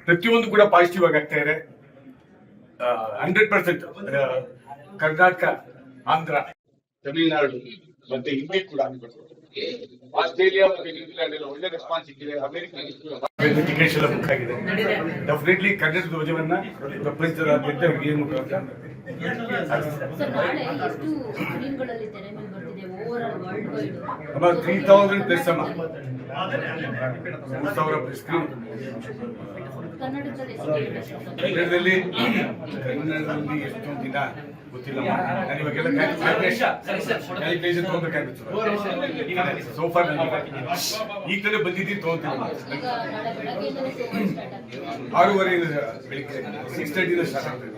ಪ್ರತಿಯೊಂದು ಕೂಡ ಪಾಸಿಟಿವ್ ಆಗಿ ಆಗ್ತಾ ಇದೆ. 100% ಕರ್ನಾಟಕ, ಆಂಧ್ರ, ತಮಿಳುನಾಡು ಮತ್ತೆ ಹಿಂದಿ ಕೂಡ ಆಸ್ಟ್ರೇಲಿಯಾ ಮತ್ತೆ ನ್ಯೂಜಿಲೆಂಡ್ ಎಲ್ಲ ಒಳ್ಳೆ ರೆಸ್ಪಾನ್ಸ್ ಸಿಕ್ಕಿದೆ. ಅಮೆರಿಕ ಟಿಕೆಟ್ಸ್ ಎಲ್ಲ ಬುಕ್ ಆಗಿದೆ. ಡೆಫಿನೆಟ್ಲಿ ಕನ್ನಡ ಧ್ವಜವನ್ನ ಪ್ರಪಂಚದಾದ್ಯಂತ ಏನು 3000 ಪ್ಲಸ್ ಅಮ್ಮ, 3000 ಪ್ಲಸ್ ಸ್ಕ್ರೀನ್ ಕನ್ನಡದಲ್ಲಿ ಎಷ್ಟೊಂದು ದಿನ ಗೊತ್ತಿಲ್ಲ. ನಾನು ಇವಾಗೆಲ್ಲ ಕ್ಯಾಲ್ಕುಲೇಷನ್ ತಗೋಬೇಕಾಗುತ್ತೆ. ಸೋಫಾ ಈಗ ತಾನೇ ಬಂದಿದ್ದೀನಿ, ತಗೋತೀನಿ. 6:30 ಬೆಳಿಗ್ಗೆ 6:30 ಸ್ಟಾರ್ಟ್ ಆಗ್ತದೆ.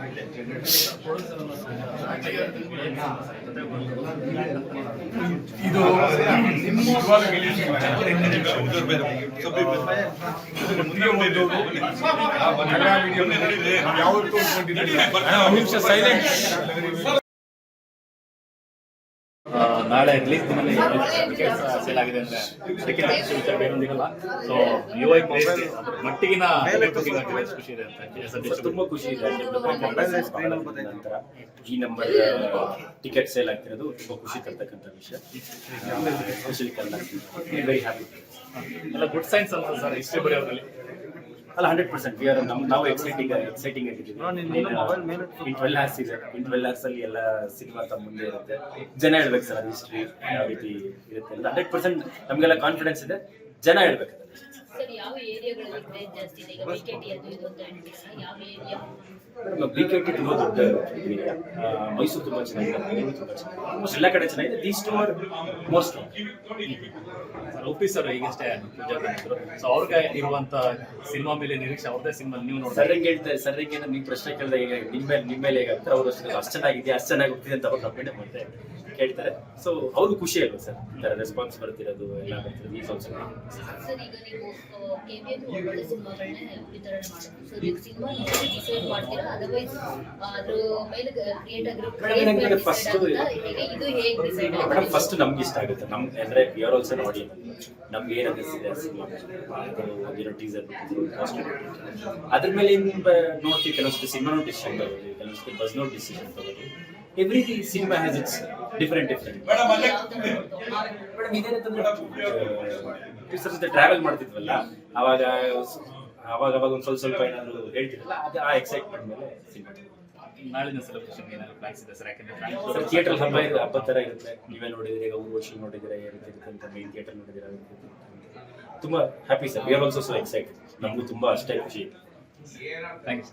ಇದು ನಾಳೆ ರಿಲೀಸ್ ದಿನದಲ್ಲಿ ಸೇಲ್ ಆಗಿದೆ ಅಂದ್ರೆ ಅದಕ್ಕೆ ಬೇರೊಂದಿಗಲ್ಲ. ಸೊ UI ಪ್ಲೇಸ್ಗೆ ಮಟ್ಟಿಗಿನ ಖುಷಿ ಇದೆ ಅಂತ ತುಂಬಾ ಖುಷಿ ಇದೆ. ನಂತರ ಈ ನಂಬರ್ ಟಿಕೆಟ್ ಸೇಲ್ ಆಗ್ತಿರೋದು ತುಂಬಾ ಖುಷಿ ತರ್ತಕ್ಕಂಥ ವಿಷಯ. Especially Kannada very happy. ಎಲ್ಲ ಗುಡ್ ಸೈನ್ಸ್ ಅಂತ ಸರ್ ಹಿಸ್ಟ್ರಿ ಬರೆಯೋದ್ರಲ್ಲಿ ಅಲ್ಲ 100% ನಾವು ಎಕ್ಸೈಟಿಂಗ್ ಆಗಿದ್ದೀವಿ. ಇನ್ 12 hours ಇದೆ. ಇನ್ 12 hours ಅಲ್ಲಿ ಎಲ್ಲ ಸಿನಿಮಾ ತಮ್ಮ ಮುಂದೆ ಇರುತ್ತೆ. ಜನ ಹೇಳ್ಬೇಕು ಸರ್ ಅದು ಹಿಸ್ಟ್ರಿ ಯಾವ ರೀತಿ ಇರುತ್ತೆ ಅಂತ 100% ನಮಗೆಲ್ಲ ಕಾನ್ಫಿಡೆನ್ಸ್ ಇದೆ. ಜನ ಹೇಳ್ಬೇಕು. BKT ತುಂಬಾ ದೊಡ್ಡ ಏರಿಯಾ, ಮೈಸೂರು ತುಂಬಾ ಚೆನ್ನಾಗಿದೆ, ತುಂಬಾ ಚೆನ್ನಾಗಿದೆ, ಆಲ್ಮೋಸ್ಟ್ ಎಲ್ಲ ಕಡೆ ಚೆನ್ನಾಗಿದೆ. These two R most. ಒಪ್ಪಿ ಸರ್ ಈಗಷ್ಟೇ ಪೂಜಾ ಬಂದಿದ್ರು. ಸೊ ಅವ್ರಿಗೆ ಇರುವಂತ ಸಿನಿಮಾ ಮೇಲೆ ನಿರೀಕ್ಷೆ, ಅವ್ರದೇ ಸಿನಿಮಾ ನೀವು ನೋಡಿ ಸರ್ರಿಗೆ ಹೇಳ್ತಾರೆ. ಸರ್ರಿಗೆ ನೀವು ಪ್ರಶ್ನೆ ಕೇಳಿದ್ರೆ ಈಗ ನಿಮ್ಮ ಮೇಲೆ ಹೇಗಾಗುತ್ತೆ, ಅವ್ರು ಅಷ್ಟು ಚೆನ್ನಾಗಿದೆ, ಅಷ್ಟು ಚೆನ್ನಾಗಿ ಹೋಗ್ತಿದೆ ಅಂತ ಅವ್ರು ನಮ್ಮನೆ ಮತ್ತೆ ಕೇಳ್ತಾರೆ. ಸೊ ಅವ್ರು ಖುಷಿ ಅಲ್ವಾ ಸರ್, ಈ ಥರ ರೆಸ್ಪಾನ್ಸ್ ಬರ್ತಿರೋದು ಎಲ್ಲ ಬರ್ತಿರೋದು. ಈ ಸಂಸ್ಥೆ ಫಸ್ಟ್ ನಮ್ಗೆ ಇಷ್ಟ ಆಗುತ್ತೆ. ನಮ್ಗೆ ಅಂದ್ರೆ ವಿ ಆರ್ ಆಲ್ಸೋ ನೋಡಿ ನಮ್ಗೆ ಏನಿದೆ ಸಿನಿಮಾ ಅದು ಟೀಸರ್ ಅದ್ರ ಮೇಲೆ ನೋಡ್ತೀವಿ. ಕೆಲವಷ್ಟು ಸಿನಿಮಾನು ಡಿಸಿಷನ್ ತಗೋತೀವಿ, ಕೆಲವಷ್ಟು ಬಸ್ನೋ ಡಿಸಿಷನ್ ತಗೋತೀವಿ. Every cinema has its different. Travel ಮಾಡ್ತಿದ್ವಲ್ಲ ಅವಾಗ ಒಂದು ಸ್ವಲ್ಪ ಏನಾದ್ರು ಹೇಳ್ತಿರಲ್ಲ, ಅದು ಆ ಎಕ್ಸೈಟ್ಮೆಂಟ್ ಮೇಲೆ ಸಿನಿಮಾ. ನಾಳಿನ ಸೆಲೆಬ್ರೇಷನ್ ಏನಾದ್ರು ಪ್ಲಾನ್ಸ್ ಇದೆ ಸರ್? ಯಾಕಂದ್ರೆ ಥಿಯೇಟರ್ ಹಬ್ಬ ಥರ ಇರುತ್ತೆ. ನೀವೇ ನೋಡಿದ್ರೆ ಈಗ ಊರ್ವಶಿ ನೋಡಿದ್ರೆ ಇರುತ್ತೆ ಅಂತ ಮೇನ್ ಥಿಯೇಟರ್ ನೋಡಿದ್ರೆ ತುಂಬಾ happy sir. We are also so excited. ನಮಗೂ ತುಂಬಾ ಅಷ್ಟೇ ಖುಷಿ. ಥ್ಯಾಂಕ್ಸ್.